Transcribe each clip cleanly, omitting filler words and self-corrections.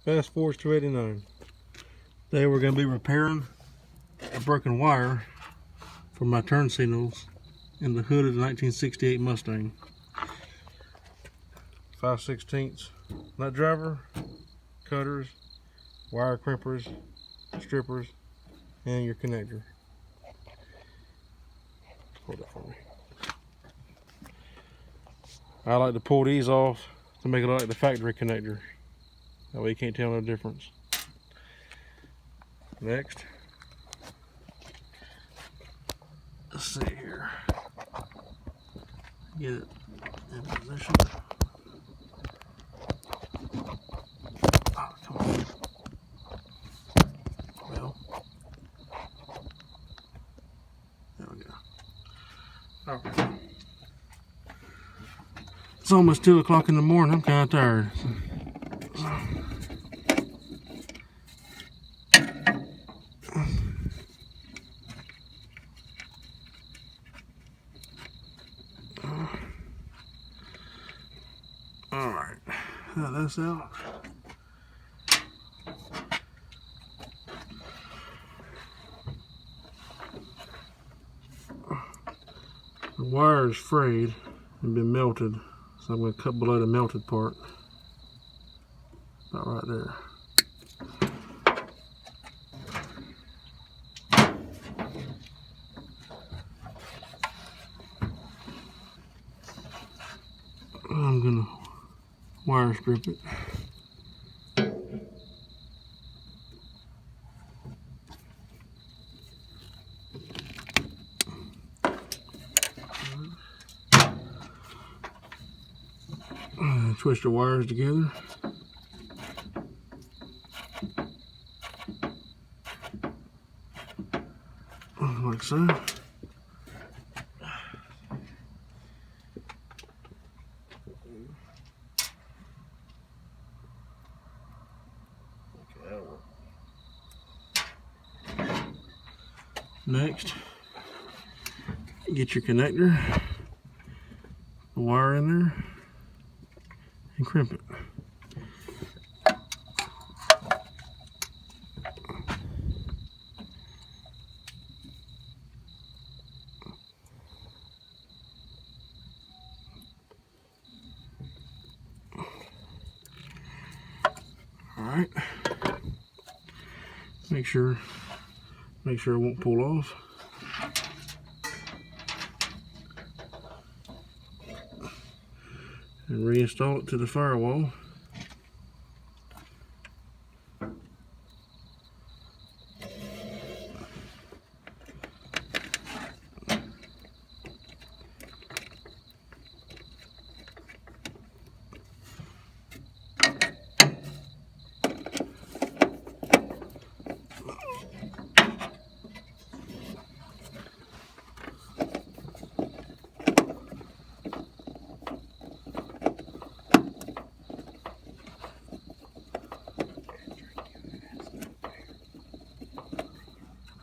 Fast forward to 89. Today we're going to be repairing a broken wire for my turn signals in the hood of the 1968 Mustang. 5/16 nut driver, cutters, wire crimpers, strippers, and your connector. Hold it for me. I like to pull these off to make it look like the factory connector. That way you can't tell no difference. Next, let's see here. Get it in position. Oh, come on. Well, there we go. Okay. It's almost 2 o'clock in the morning. I'm kind of tired. Alright, now that's out. The wire is frayed and been melted, so I'm going to cut below the melted part. About right there. I'm going to wire strip it. Twist the wires together. Like so. Next, get your connector, the wire in there, and crimp it. All right. Make sure it won't pull off. And reinstall it to the firewall.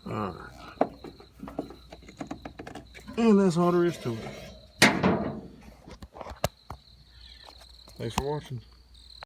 Alright. And that's all there is to it. Thanks for watching.